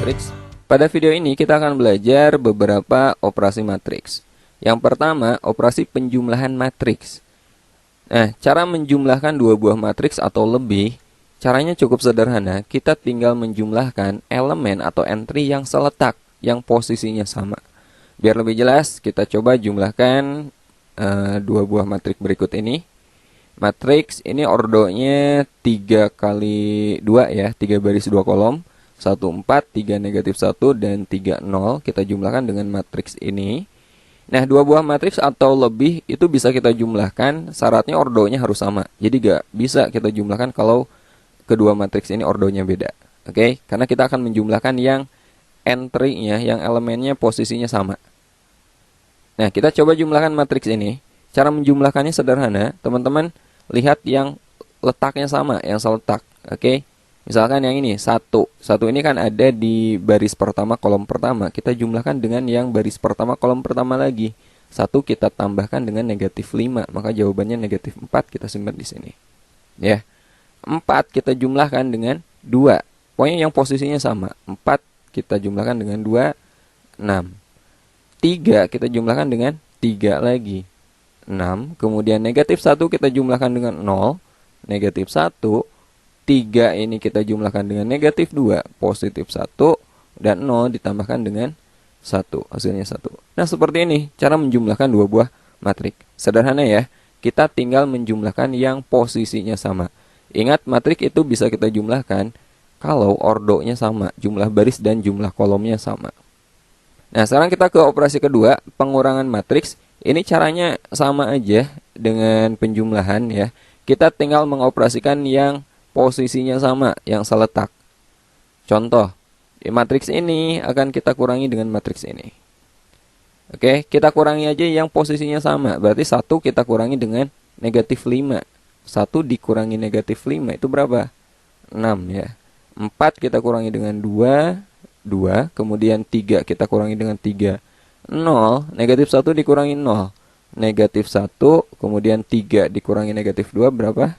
matriks. Pada video ini kita akan belajar beberapa operasi matriks. Yang pertama, operasi penjumlahan matriks. Nah, cara menjumlahkan dua buah matriks atau lebih, caranya cukup sederhana. Kita tinggal menjumlahkan elemen atau entry yang seletak, yang posisinya sama. Biar lebih jelas, kita coba jumlahkan dua buah matriks berikut ini. Matriks ini ordonya 3 kali 2 ya, 3 baris 2 kolom, 1 4, 3 negatif 1 dan 3 0. Kita jumlahkan dengan matriks ini. Nah, dua buah matriks atau lebih itu bisa kita jumlahkan, syaratnya ordonya harus sama. Jadi gak bisa kita jumlahkan kalau kedua matriks ini ordonya beda. Oke, karena kita akan menjumlahkan yang entry-nya, yang elemennya posisinya sama. Nah, kita coba jumlahkan matriks ini. Cara menjumlahkannya sederhana, teman-teman lihat yang letaknya sama, yang seletak. Oke, misalkan yang ini 1 ini kan ada di baris pertama kolom pertama. Kita jumlahkan dengan yang baris pertama kolom pertama lagi. 1 kita tambahkan dengan negatif 5, maka jawabannya negatif 4. Kita simpan di sini ya. 4 kita jumlahkan dengan 2, pokoknya yang posisinya sama. 4 kita jumlahkan dengan 2, 6. 3 kita jumlahkan dengan 3 lagi, 6. Kemudian negatif 1 kita jumlahkan dengan 0, negatif 1. 3 ini kita jumlahkan dengan negatif 2, positif 1. Dan 0 ditambahkan dengan 1, hasilnya 1. Nah, seperti ini cara menjumlahkan dua buah matriks. Sederhana ya, kita tinggal menjumlahkan yang posisinya sama. Ingat, matriks itu bisa kita jumlahkan kalau ordonya sama, jumlah baris dan jumlah kolomnya sama. Nah, sekarang kita ke operasi kedua, pengurangan matriks. Ini caranya sama aja dengan penjumlahan ya. Kita tinggal mengoperasikan yang posisinya sama, yang seletak. Contoh, matriks ini akan kita kurangi dengan matriks ini. Oke, kita kurangi aja yang posisinya sama. Berarti 1 kita kurangi dengan negatif 5. 1 dikurangi negatif 5 itu berapa? 6 ya. 4 kita kurangi dengan 2. Kemudian 3 kita kurangi dengan 3. 0, negatif 1 dikurangi 0, negatif 1, kemudian 3 dikurangi negatif 2 berapa?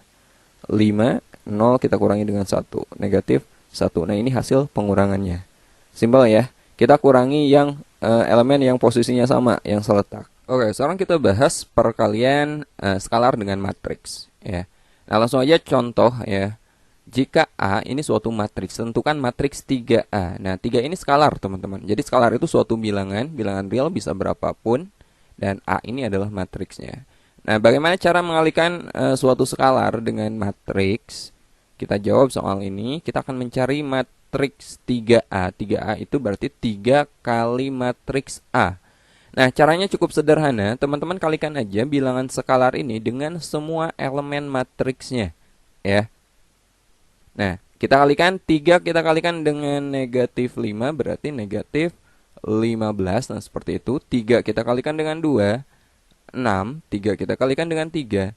5, 0 kita kurangi dengan 1, negatif 1. Nah, ini hasil pengurangannya. Simpel ya. Kita kurangi yang elemen yang posisinya sama, yang seletak. Oke, sekarang kita bahas perkalian skalar dengan matriks ya. Nah, langsung aja contoh ya. Jika A ini suatu matriks, tentukan matriks 3A. Nah, 3 ini skalar, teman-teman. Jadi skalar itu suatu bilangan real bisa berapapun, dan A ini adalah matriksnya. Nah, bagaimana cara mengalihkan suatu skalar dengan matriks? Kita jawab soal ini. Kita akan mencari matriks 3A. 3A itu berarti 3 kali matriks A. Nah, caranya cukup sederhana. Teman-teman kalikan aja bilangan skalar ini dengan semua elemen matriksnya ya. Nah, kita kalikan 3, kita kalikan dengan negatif 5, berarti negatif 15. Nah, seperti itu. 3 kita kalikan dengan 2, 6. 3 kita kalikan dengan 3,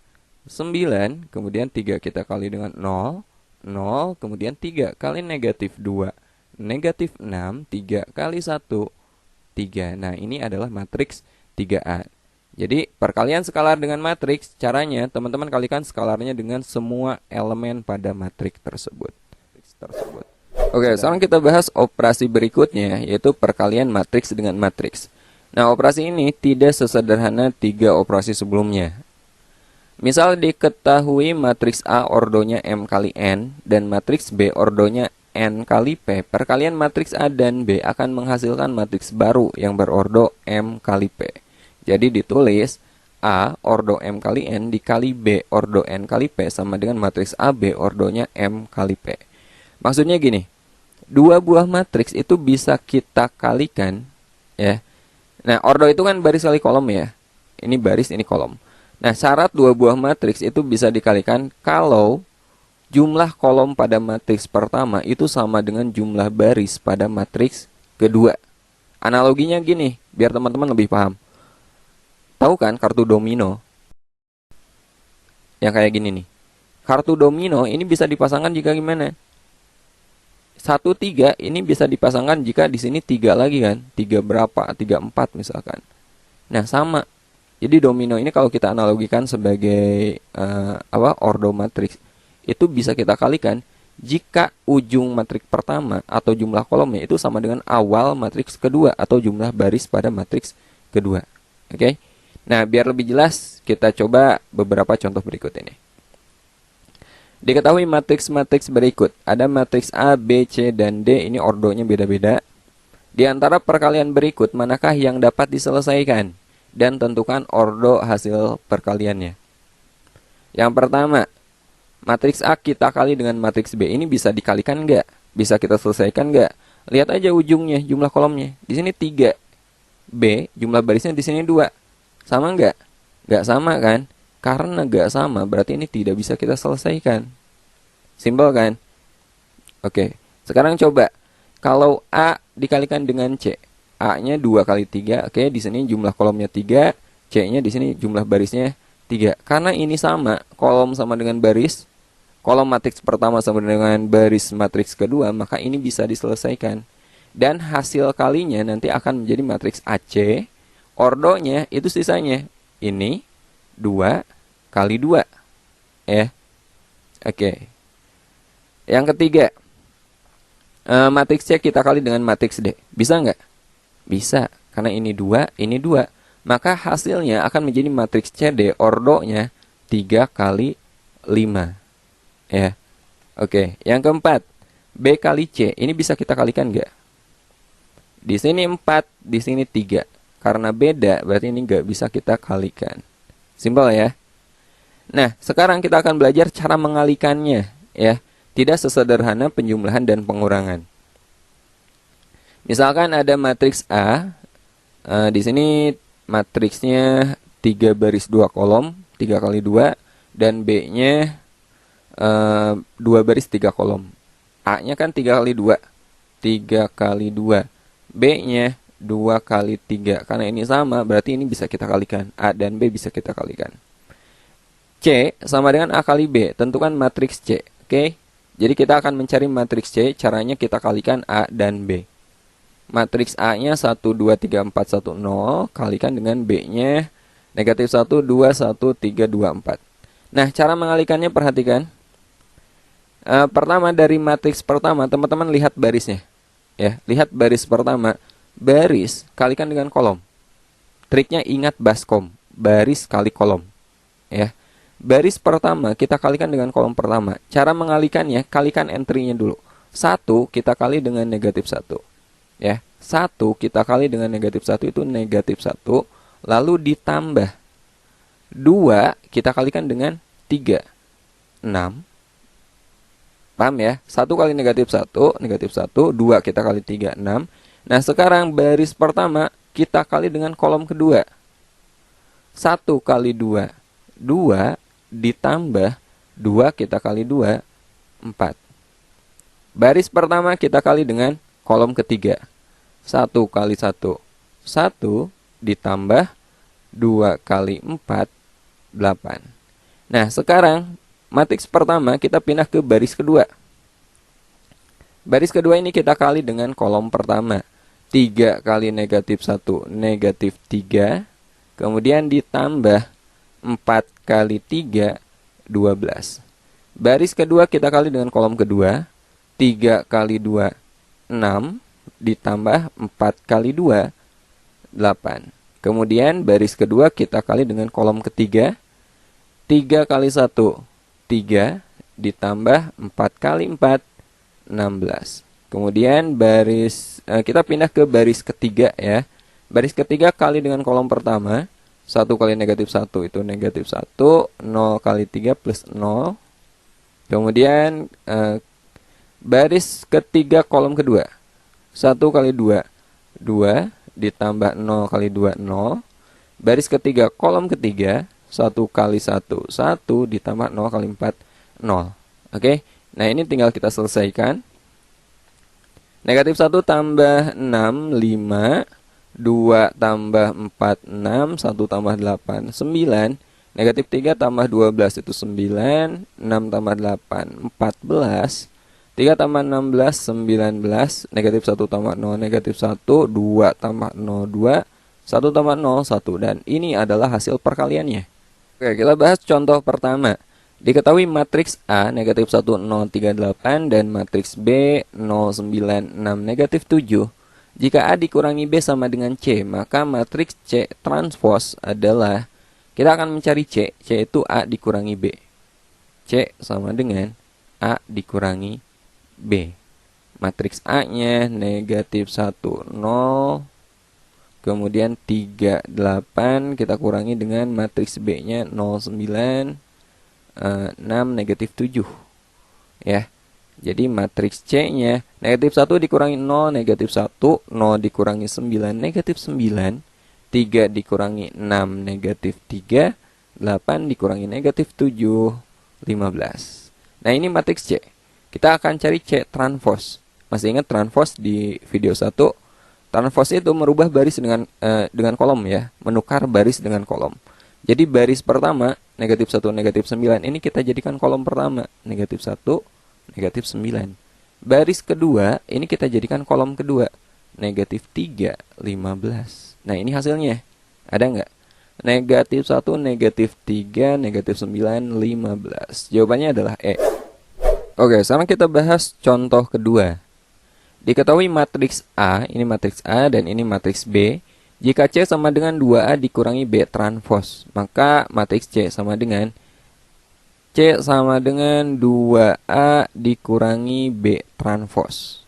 9. Kemudian 3 kita kali dengan 0, 0. Kemudian 3 kali negatif 2, negatif 6. 3 kali 1, 3. Nah, ini adalah matriks 3A. Jadi, perkalian skalar dengan matriks, caranya teman-teman kalikan skalarnya dengan semua elemen pada matriks tersebut. Oke, sekarang kita bahas operasi berikutnya, yaitu perkalian matriks dengan matriks. Nah, operasi ini tidak sesederhana 3 operasi sebelumnya. Misal diketahui matriks A ordonya M kali N, dan matriks B ordonya N kali P. Perkalian matriks A dan B akan menghasilkan matriks baru yang berordo M kali P. Jadi ditulis A ordo M kali N dikali B ordo N kali P sama dengan matriks AB ordonya M kali P. Maksudnya gini, dua buah matriks itu bisa kita kalikan ya. Nah, ordo itu kan baris kali kolom ya. Ini baris, ini kolom. Nah, syarat dua buah matriks itu bisa dikalikan kalau jumlah kolom pada matriks pertama itu sama dengan jumlah baris pada matriks kedua. Analoginya gini, biar teman-teman lebih paham. Tahu kan kartu domino? Yang kayak gini nih. Kartu domino ini bisa dipasangkan jika gimana? 1, 3 ini bisa dipasangkan jika di sini 3 lagi kan? 3 berapa? 3, 4 misalkan. Nah, sama. Jadi domino ini kalau kita analogikan sebagai ordo matriks, itu bisa kita kalikan jika ujung matriks pertama atau jumlah kolomnya itu sama dengan awal matriks kedua atau jumlah baris pada matriks kedua. Oke. Nah, biar lebih jelas, kita coba beberapa contoh berikut ini. Diketahui matriks-matriks berikut. Ada matriks A, B, C, dan D. Ini ordonya beda-beda. Di antara perkalian berikut, manakah yang dapat diselesaikan? Dan tentukan ordo hasil perkaliannya. Yang pertama, matriks A kita kali dengan matriks B. Ini bisa dikalikan nggak? Bisa kita selesaikan nggak? Lihat aja ujungnya, jumlah kolomnya. Di sini 3. B, jumlah barisnya di sini 2. Sama nggak? Nggak sama kan? Karena nggak sama, berarti ini tidak bisa kita selesaikan. Simpel kan? Oke, sekarang coba. Kalau A dikalikan dengan C. A-nya 2 kali 3. Oke, di sini jumlah kolomnya 3. C-nya di sini jumlah barisnya 3. Karena ini sama, kolom sama dengan baris, kolom matriks pertama sama dengan baris matriks kedua, maka ini bisa diselesaikan. Dan hasil kalinya nanti akan menjadi matriks AC. Ordonya itu sisanya. Ini 2 kali 2. Ya. Oke. Yang ketiga, matriks C kita kali dengan matriks D. Bisa nggak? Bisa. Karena ini 2, ini 2. Maka hasilnya akan menjadi matriks CD, ordonya 3 kali 5. Ya. Oke, yang keempat, B kali C. Ini bisa kita kalikan nggak? Di sini 4, di sini 3. Karena beda, berarti ini nggak bisa kita kalikan. Simpel ya. Nah, sekarang kita akan belajar cara mengalikannya. Ya. Tidak sesederhana penjumlahan dan pengurangan. Misalkan ada matriks A. Di sini matriksnya 3 baris 2 kolom, 3 kali 2, dan B-nya 2 baris 3 kolom. A-nya kan 3 kali 2, 3 kali 2. B-nya 2 kali 3. Karena ini sama, berarti ini bisa kita kalikan. A dan B bisa kita kalikan. C sama dengan A kali B. Tentukan matriks C. Oke? Jadi kita akan mencari matriks C. Caranya kita kalikan A dan B. Matriks A-nya 1, 2, 3, 4, 1, 0. Kalikan dengan B-nya negatif 1, 2, 1, 3, 2, 4. Nah, cara mengalikannya perhatikan. Pertama dari matriks pertama, teman-teman lihat barisnya. Ya, lihat baris pertama. Baris kalikan dengan kolom. Triknya ingat baskom. Baris kali kolom. Ya. Baris pertama kita kalikan dengan kolom pertama. Cara mengalikannya, kalikan entry-nya dulu. 1 kita kali dengan negatif 1. Ya, 1 kita kali dengan negatif 1 itu negatif 1. Lalu ditambah 2 kita kalikan dengan 3. 6. Paham ya? 1 kali negatif 1, negatif 1. 2 kita kali 3, 6. Nah, sekarang baris pertama kita kali dengan kolom kedua. 1 kali 2. 2 ditambah 2 kita kali 2, 4. Baris pertama kita kali dengan kolom ketiga. 1 kali 1, 1 ditambah 2 kali 4, 8. Nah, sekarang matriks pertama kita pindah ke baris kedua. Baris kedua ini kita kali dengan kolom pertama. 3 kali negatif 1, negatif 3. Kemudian ditambah 4 kali 3, 12. Baris kedua kita kali dengan kolom kedua. 3 kali 2, 6. Ditambah 4 kali 2, 8. Kemudian baris kedua kita kali dengan kolom ketiga. 3 kali 1, 3. Ditambah 4 kali 4, 16. Kemudian baris kita pindah ke baris ketiga ya. Baris ketiga kali dengan kolom pertama. 1 kali negatif 1 itu negatif 1. 0 kali 3 plus 0. Kemudian baris ketiga kolom kedua. 1 kali 2, 2. Ditambah 0 kali 2, 0. Baris ketiga kolom ketiga. 1 kali 1, 1. Ditambah 0 kali 4, 0. Oke. Nah, ini tinggal kita selesaikan. Negatif 1 tambah 6, 5. 2 tambah 4, 6. 1 tambah 8, 9. Negatif 3 tambah 12 itu 9. 6 tambah 8, 14. 3 tambah 16, 19. Negatif 1 tambah 0, negatif 1. 2 tambah 0, 2. 1 tambah 0, 1. Dan ini adalah hasil perkaliannya. Oke, kita bahas contoh pertama. Diketahui matriks A negatif 1, 0, 3, 8 dan matriks B 0, 9, 6, negatif 7. Jika A dikurangi B sama dengan C, maka matriks C transpose adalah, kita akan mencari C. C itu A dikurangi B. C sama dengan A dikurangi B. Matriks A-nya negatif 1, 0, kemudian 3, 8, kita kurangi dengan matriks B-nya 0, 9, 6, negatif 7. Ya. Jadi matriks C-nya negatif 1 dikurangi 0, negatif 1, 0 dikurangi 9, negatif 9, 3 dikurangi 6, negatif 3, 8 dikurangi negatif 7, 15. Nah, ini matriks C. Kita akan cari C transpose. Masih ingat transpose di video 1? Transpose itu merubah baris dengan kolom ya, menukar baris dengan kolom. Jadi baris pertama negatif 1, negatif 9 ini kita jadikan kolom pertama, negatif 1, negatif 9. Baris kedua ini kita jadikan kolom kedua, negatif 3, 15. Nah, ini hasilnya. Ada nggak? Negatif 1, negatif 3, negatif 9, 15. Jawabannya adalah E. Oke, sekarang kita bahas contoh kedua. Diketahui matriks A, ini matriks A dan ini matriks B. Jika C sama dengan 2A dikurangi B transpose, maka matriks C sama dengan 2A dikurangi B transpose.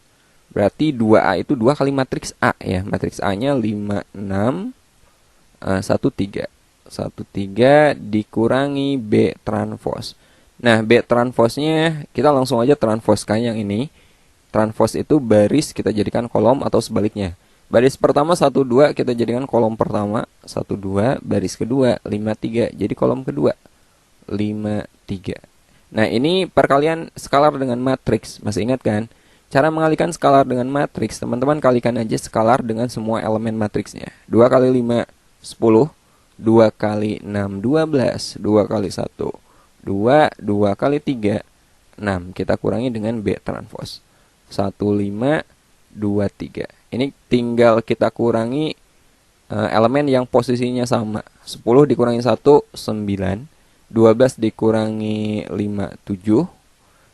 Berarti 2A itu 2 kali matriks A ya. Matriks A-nya 5, 6, 1, 3. 1, 3 dikurangi B transpose. Nah, B transpose-nya kita langsung aja transposekan yang ini. Transpose itu baris kita jadikan kolom atau sebaliknya. Baris pertama 1, 2 kita jadikan kolom pertama 1, 2, baris kedua 5, 3 jadi kolom kedua 5, 3. Nah, ini perkalian skalar dengan matriks. Masih ingat kan? Cara mengalihkan skalar dengan matriks, teman-teman kalikan aja skalar dengan semua elemen matriksnya. 2 kali 5 10, 2 kali 6 12, 2 kali 1 2, 2 kali 3 6. Kita kurangi dengan B transpose 1, 5, 2, 3. Ini tinggal kita kurangi elemen yang posisinya sama. 10 dikurangi 1, 9. 12 dikurangi 5, 7.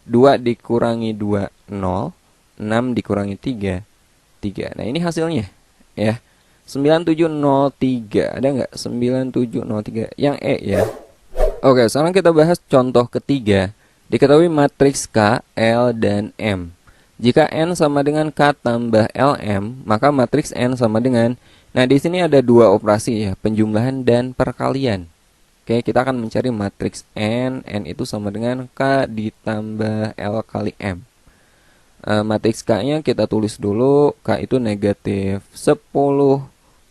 2 dikurangi 2, 0. 6 dikurangi 3, 3. Nah, ini hasilnya ya. 9703. Ada nggak? 9703. Yang E ya. Oke, sekarang kita bahas contoh ketiga. Diketahui matriks K, L, dan M. Jika N sama dengan K tambah LM, maka matriks N sama dengan, nah di sini ada dua operasi ya, penjumlahan dan perkalian. Oke, kita akan mencari matriks N. N itu sama dengan K ditambah L kali M. Matriks K-nya kita tulis dulu. K itu negatif 10,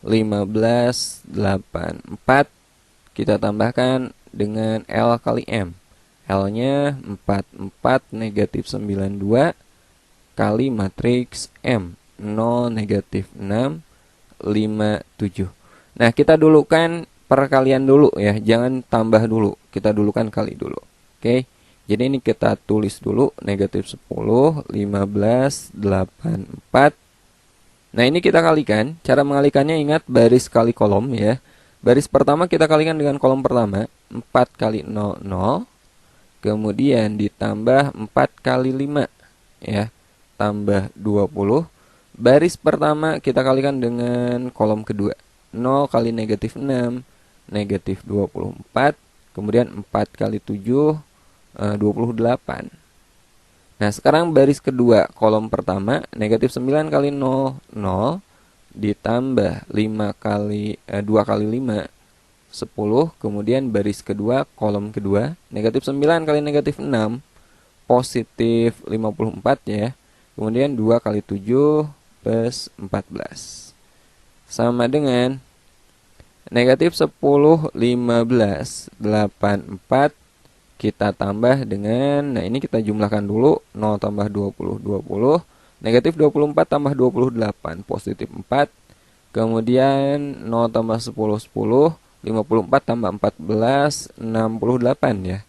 15, 8, 4. Kita tambahkan dengan L kali M. L-nya 4, 4, negatif 92. Kali matriks M 0, negatif 6, 5, 7. Nah, kita dulukan perkalian dulu ya, jangan tambah dulu, kita dulukan kali dulu. Oke, jadi ini kita tulis dulu negatif 10, 15, 8, 4. Nah, ini kita kalikan. Cara mengalikannya ingat baris kali kolom ya. Baris pertama kita kalikan dengan kolom pertama 4 kali 0, 0. Kemudian ditambah 4 kali 5 ya, tambah 20. Baris pertama kita kalikan dengan kolom kedua 0 kali negatif 6, negatif 24. Kemudian 4 kali 7, 28. Nah, sekarang baris kedua kolom pertama negatif 9 kali 0, 0. Ditambah 5 kali 2 kali 5, 10. Kemudian baris kedua kolom kedua negatif 9 kali negatif 6, positif 54 ya. Kemudian 2 kali 7 plus 14. Sama dengan negatif 10, 15, 84. Kita tambah dengan, nah ini kita jumlahkan dulu. 0 tambah 20, 20. Negatif 24 tambah 28, positif 4. Kemudian 0 tambah 10, 10. 54 tambah 14, 68 ya.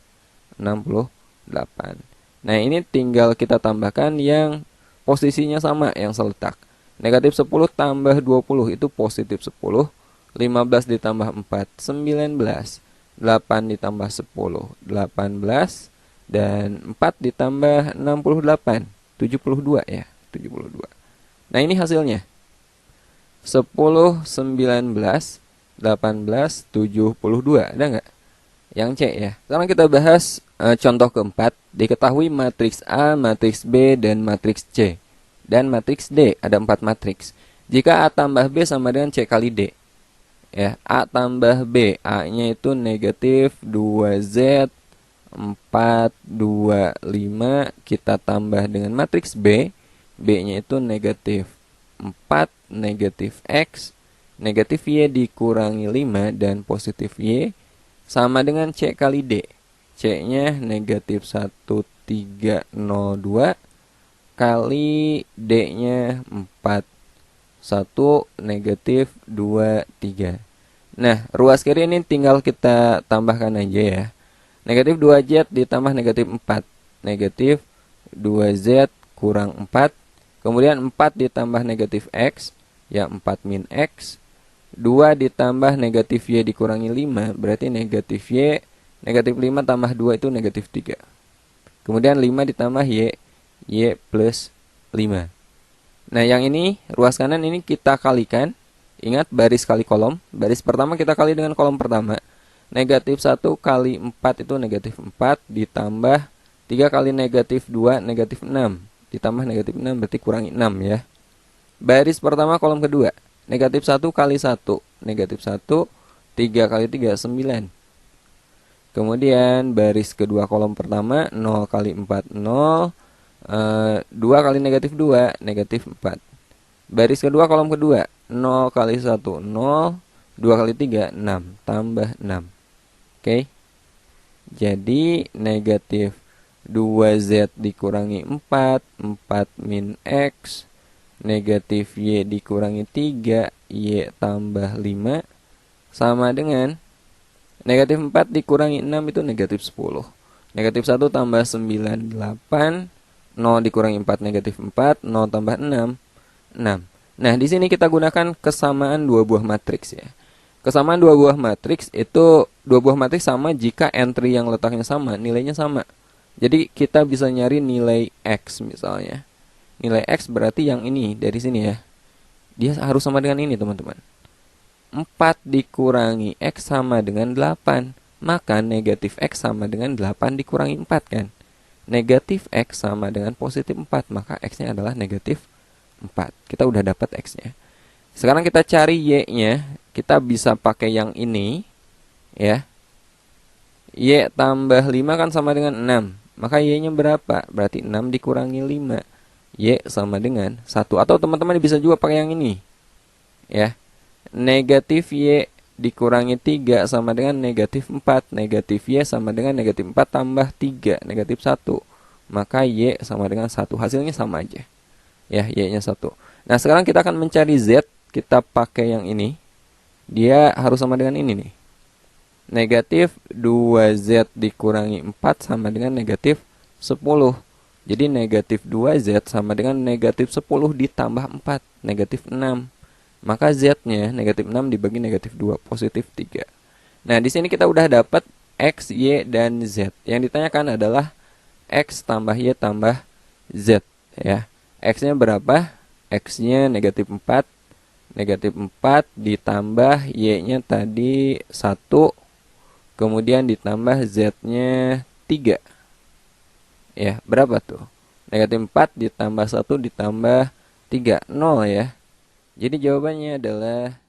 68. Nah, ini tinggal kita tambahkan yang posisinya sama, yang seletak. Negatif 10 tambah 20 itu positif 10. 15 ditambah 4, 19. 8 ditambah 10, 18. Dan 4 ditambah 68, 72 ya, 72. Nah ini hasilnya. 10, 19, 18, 72. Ada nggak? Yang C ya. Sekarang kita bahas contoh keempat. Diketahui matriks A, matriks B, dan matriks C. Dan matriks D. Ada 4 matriks. Jika A tambah B sama dengan C kali D. Ya, A tambah B. A-nya itu negatif 2Z, 4, 2, 5. Kita tambah dengan matriks B. B-nya itu negatif 4, negatif X, negatif Y dikurangi 5, dan positif Y sama dengan C kali D. C-nya negatif 1, 3, 0, 2 kali D-nya 4, 1, negatif 2, 3. Nah, ruas kiri ini tinggal kita tambahkan aja ya. Negatif 2Z ditambah negatif 4. Negatif 2Z kurang 4. Kemudian 4 ditambah negatif X, ya 4 min X. 2 ditambah negatif Y dikurangi 5, berarti negatif Y. Negatif 5 tambah 2 itu negatif 3. Kemudian 5 ditambah Y, Y plus 5. Nah yang ini, ruas kanan ini kita kalikan. Ingat baris kali kolom. Baris pertama kita kali dengan kolom pertama. Negatif 1 kali 4 itu negatif 4. Ditambah 3 kali negatif 2, negatif 6. Ditambah negatif 6 berarti kurangi 6 ya. Baris pertama kolom kedua. Negatif 1 kali 1. Negatif 1. 3 kali 3, 9. Kemudian baris kedua kolom pertama. 0 kali 4, 0. 2 kali negatif 2, negatif 4. Baris kedua kolom kedua. 0 kali 1, 0. 2 kali 3, 6. Tambah 6. Oke. Jadi negatif 2Z dikurangi 4. 4 min X. Negatif Y dikurangi 3. Y tambah 5. Sama dengan negatif 4 dikurangi 6 itu negatif 10. Negatif 1 tambah 9, 8. 0 dikurangi 4, negatif 4. 0 tambah 6, 6. Nah, di sini kita gunakan kesamaan dua buah matriks ya. Kesamaan dua buah matriks itu dua buah matriks sama jika entry yang letaknya sama, nilainya sama. Jadi kita bisa nyari nilai X misalnya. Nilai X berarti yang ini dari sini ya. Dia harus sama dengan ini, teman-teman. 4 dikurangi X sama dengan 8. Maka negatif X sama dengan 8 dikurangi 4 kan. Negatif X sama dengan positif 4. Maka X-nya adalah negatif 4. Kita udah dapat X-nya. Sekarang kita cari Y-nya. Kita bisa pakai yang ini ya. Y tambah 5 kan sama dengan 6. Maka Y-nya berapa? Berarti 6 dikurangi 5. Y sama dengan 1. Atau teman-teman bisa juga pakai yang ini ya. Negatif Y dikurangi 3 sama dengan negatif 4. Negatif Y sama dengan negatif 4 tambah 3, negatif 1. Maka Y sama dengan 1. Hasilnya sama aja ya, Y-nya 1. Nah sekarang kita akan mencari Z. Kita pakai yang ini. Dia harus sama dengan ini nih. Negatif 2Z dikurangi 4 sama dengan negatif 10. Jadi negatif 2Z sama dengan negatif 10 ditambah 4, negatif 6. Maka Z-nya negatif 6 dibagi negatif 2, positif 3. Nah, di sini kita udah dapat X, Y, dan Z. Yang ditanyakan adalah X tambah Y tambah Z. Ya. X-nya berapa? X-nya negatif 4. Negatif 4 ditambah Y-nya tadi 1. Kemudian ditambah Z-nya 3. Ya, berapa tuh? Negatif 4 ditambah 1 ditambah 3, 0 ya. Jadi jawabannya adalah